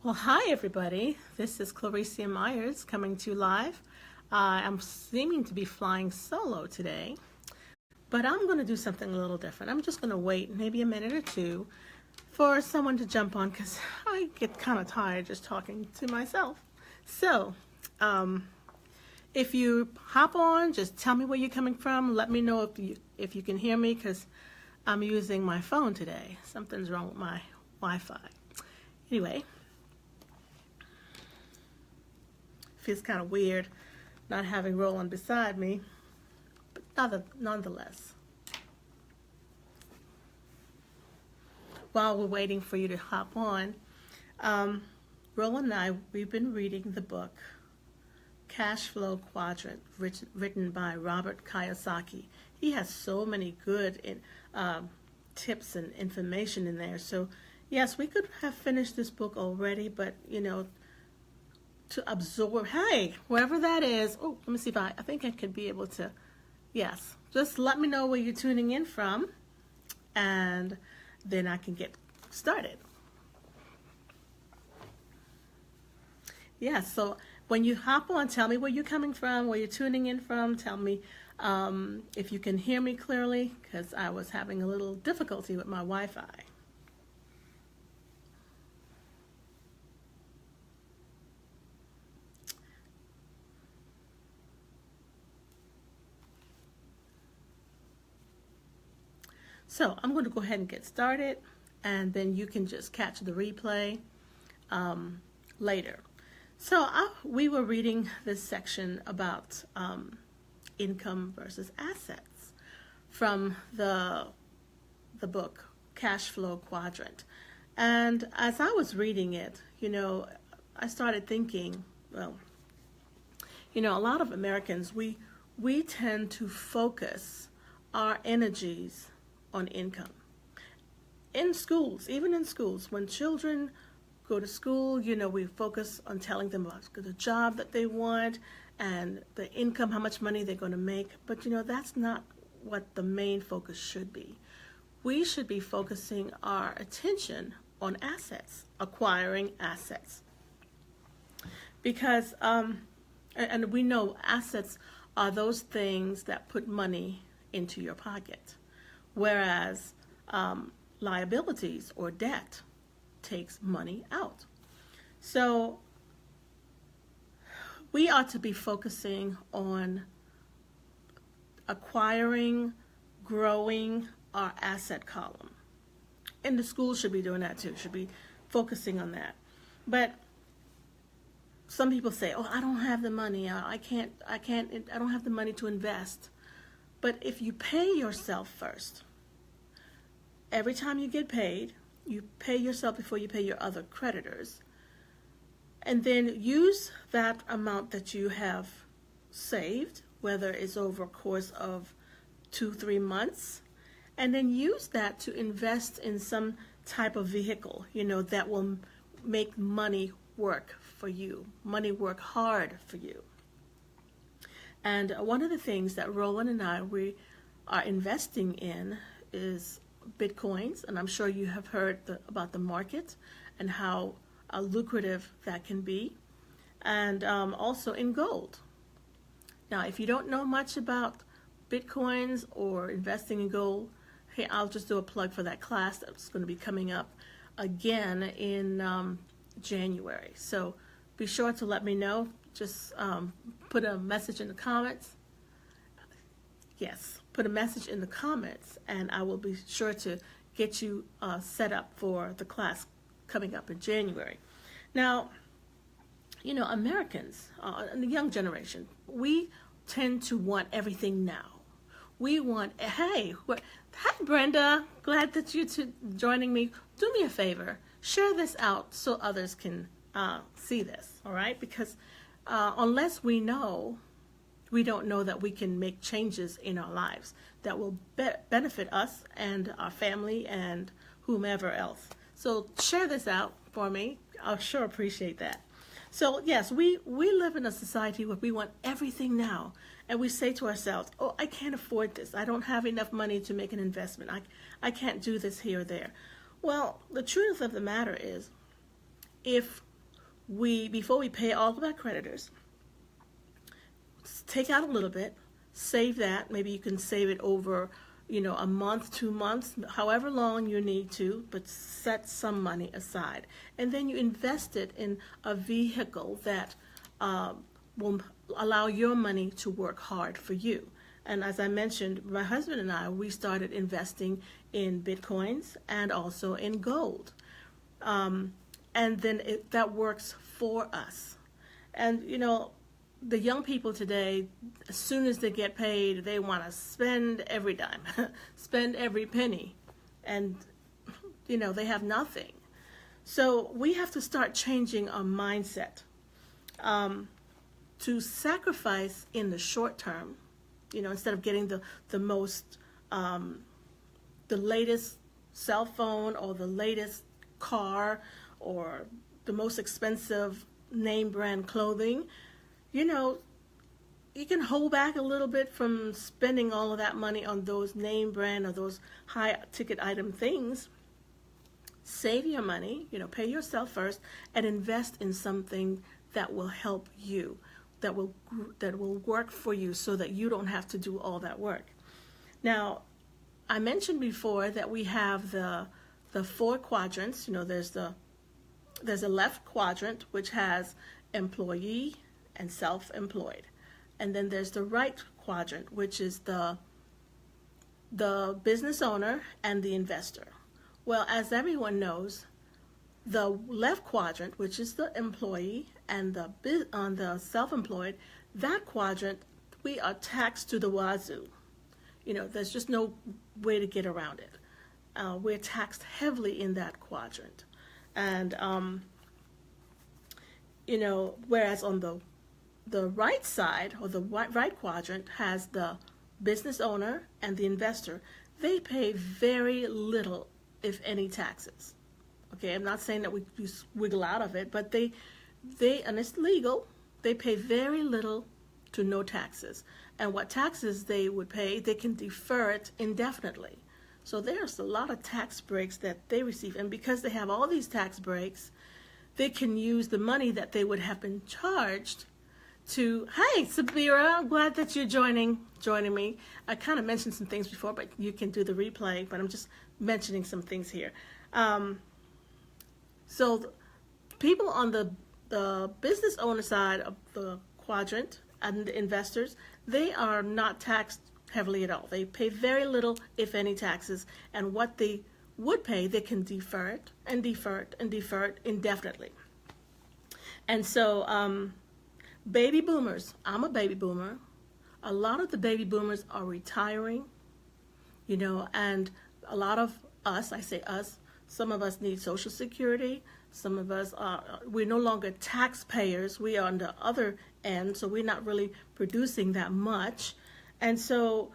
Well, hi everybody. This is Recie Myers coming to you live. I'm seeming to be flying solo today, but I'm going to do something a little different. I'm just going to wait maybe a minute or two for someone to jump on because I get kind of tired just talking to myself. So, if you hop on, just tell me where you're coming from. Let me know if you can hear me because I'm using my phone today. Something's wrong with my Wi-Fi. Anyway. Feels kind of weird not having Roland beside me, but nonetheless. While we're waiting for you to hop on, Roland and I, we've been reading the book Cashflow Quadrant, written by Robert Kiyosaki. He has so many good tips and information in there. So yes, we could have finished this book already, but to absorb, hey, wherever that is, oh, let me see if I think I could be able to, yes, just let me know where you're tuning in from, and then I can get started. Yeah, so when you hop on, tell me where you're coming from, where you're tuning in from, tell me if you can hear me clearly, because I was having a little difficulty with my Wi-Fi. So I'm going to go ahead and get started, and then you can just catch the replay later. So we were reading this section about income versus assets from the book Cashflow Quadrant. And as I was reading it, I started thinking, well, a lot of Americans, we tend to focus our energies on income. In schools, even in schools, when children go to school, we focus on telling them about the job that they want and the income, how much money they're going to make. But that's not what the main focus should be. We should be focusing our attention on assets, acquiring assets. Because, and we know assets are those things that put money into your pocket. Whereas liabilities or debt takes money out. So we ought to be focusing on acquiring, growing our asset column. And the school should be doing that too, should be focusing on that. But some people say, oh, I don't have the money, I don't have the money to invest. But if you pay yourself first, every time you get paid, you pay yourself before you pay your other creditors, and then use that amount that you have saved, whether it's over a course of 2-3 months, and then use that to invest in some type of vehicle, that will make money work for you, money work hard for you. And one of the things that Roland and we are investing in is Bitcoins, and I'm sure you have heard about the market and how lucrative that can be, and also in gold. Now, if you don't know much about Bitcoins or investing in gold, hey, I'll just do a plug for that class that's going to be coming up again in January. So be sure to let me know. Just put a message in the comments. Yes, put a message in the comments, and I will be sure to get you set up for the class coming up in January. Now, Americans, the young generation, we tend to want everything now. We want, hey, hi Brenda, glad that you're joining me. Do me a favor, share this out so others can see this, all right? Because unless we don't know that we can make changes in our lives that will benefit us and our family and whomever else. So share this out for me. I'll sure appreciate that. So yes, we live in a society where we want everything now. And we say to ourselves, oh, I can't afford this. I don't have enough money to make an investment. I can't do this here or there. Well, the truth of the matter is, if before we pay all of our creditors, take out a little bit, save that. Maybe you can save it over, a month, 2 months, however long you need to, but set some money aside. And then you invest it in a vehicle that will allow your money to work hard for you. And as I mentioned, my husband and I, we started investing in Bitcoins and also in gold. And then that works for us. And, the young people today, as soon as they get paid, they want to spend every dime, spend every penny, and, they have nothing. So we have to start changing our mindset to sacrifice in the short term, instead of getting the most, the latest cell phone or the latest car or the most expensive name brand clothing. You can hold back a little bit from spending all of that money on those name brand or those high ticket item things. Save your money, pay yourself first, and invest in something that will help you, that will work for you, so that you don't have to do all that work. Now, I mentioned before that we have the 4 quadrants. There's a left quadrant, which has employee and self-employed. And then there's the right quadrant, which is the business owner and the investor. Well, as everyone knows, the left quadrant, which is the employee, and the self-employed, that quadrant, we are taxed to the wazoo. There's just no way to get around it. We're taxed heavily in that quadrant. And, whereas on the right side, or the right quadrant, has the business owner and the investor. They pay very little, if any, taxes. Okay, I'm not saying that we just wiggle out of it, but they, and it's legal, they pay very little to no taxes. And what taxes they would pay, they can defer it indefinitely. So there's a lot of tax breaks that they receive. And because they have all these tax breaks, they can use the money that they would have been charged to, hey, Sabira, I'm glad that you're joining me. I kind of mentioned some things before, but you can do the replay, but I'm just mentioning some things here. So people on the business owner side of the quadrant and the investors, they are not taxed heavily at all. They pay very little, if any, taxes, and what they would pay, they can defer it and defer it and defer it indefinitely. And so baby boomers, I'm a baby boomer. A lot of the baby boomers are retiring, and a lot of us, I say us, some of us need Social Security. Some of us we're no longer taxpayers. We are on the other end, so we're not really producing that much. And so,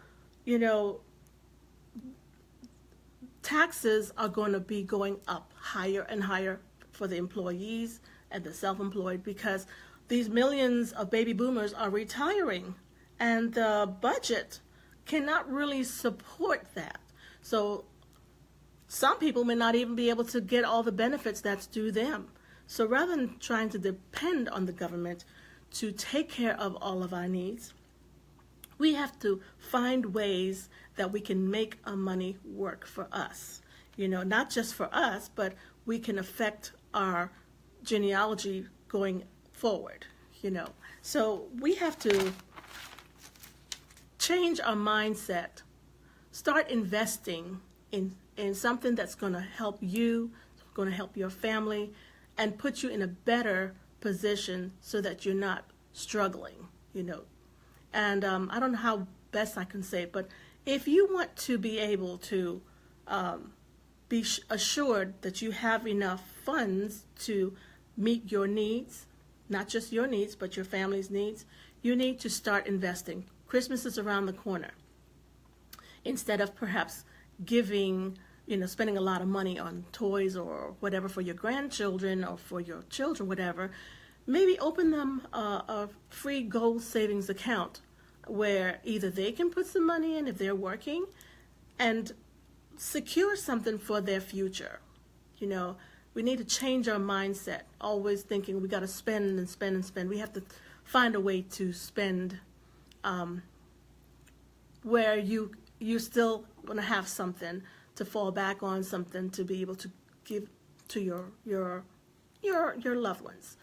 taxes are going to be going up higher and higher for the employees and the self-employed, because these millions of baby boomers are retiring, and the budget cannot really support that. So some people may not even be able to get all the benefits that's due them. So rather than trying to depend on the government to take care of all of our needs, we have to find ways that we can make our money work for us. Not just for us, but we can affect our genealogy going forward, So we have to change our mindset, start investing in something that's going to help you, going to help your family, and put you in a better position so that you're not struggling, And I don't know how best I can say it, but if you want to be able to be assured that you have enough funds to meet your needs, not just your needs, but your family's needs, you need to start investing. Christmas is around the corner. Instead of perhaps giving, spending a lot of money on toys or whatever for your grandchildren or for your children, whatever, maybe open them a free gold savings account where either they can put some money in if they're working and secure something for their future. we need to change our mindset, always thinking we got to spend and spend and spend. We have to find a way to spend where you still want to have something to fall back on, something to be able to give to your loved ones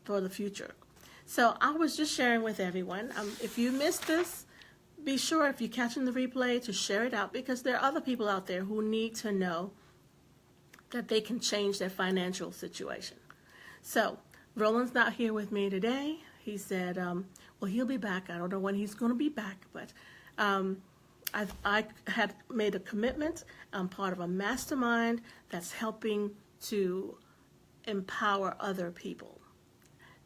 for the future. So I was just sharing with everyone. If you missed this, be sure if you're catching the replay to share it out, because there are other people out there who need to know that they can change their financial situation. So Roland's not here with me today. He said, well, he'll be back. I don't know when he's going to be back, but I had made a commitment. I'm part of a mastermind that's helping to empower other people.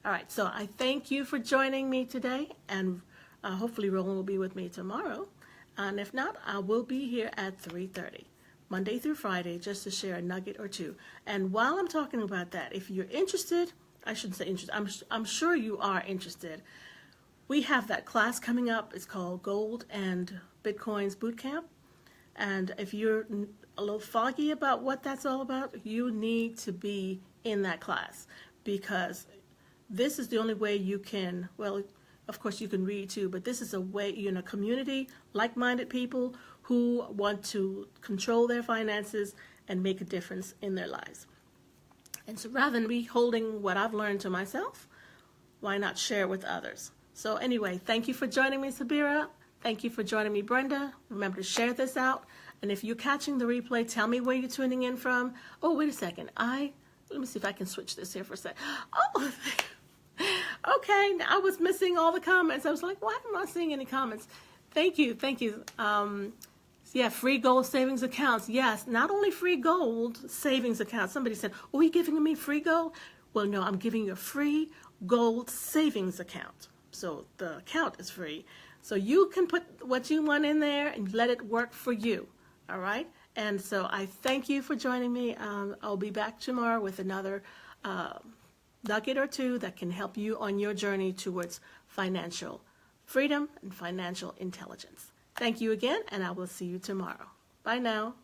All right, so I thank you for joining me today, and hopefully Roland will be with me tomorrow. And if not, I will be here at 3:30, Monday through Friday, just to share a nugget or two. And while I'm talking about that, if you're interested, I shouldn't say interested, I'm sure you are interested. We have that class coming up. It's called Gold and Bitcoins Bootcamp. And if you're a little foggy about what that's all about, you need to be in that class, because this is the only way you can, well, of course you can read too, but this is a way, you're in a community, like-minded people who want to control their finances and make a difference in their lives. And so rather than me holding what I've learned to myself, why not share it with others? So anyway, thank you for joining me, Sabira. Thank you for joining me, Brenda. Remember to share this out. And if you're catching the replay, tell me where you're tuning in from. Oh, wait a second. Let me see if I can switch this here for a sec. Oh, okay. I was missing all the comments. I was like, why am I not seeing any comments? Thank you. Thank you. Yeah, free gold savings accounts. Yes, not only free gold savings accounts. Somebody said, oh, are you giving me free gold? Well, no, I'm giving you a free gold savings account. So the account is free. So you can put what you want in there and let it work for you. All right? And so I thank you for joining me. I'll be back tomorrow with another nugget or two that can help you on your journey towards financial freedom and financial intelligence. Thank you again, and I will see you tomorrow. Bye now.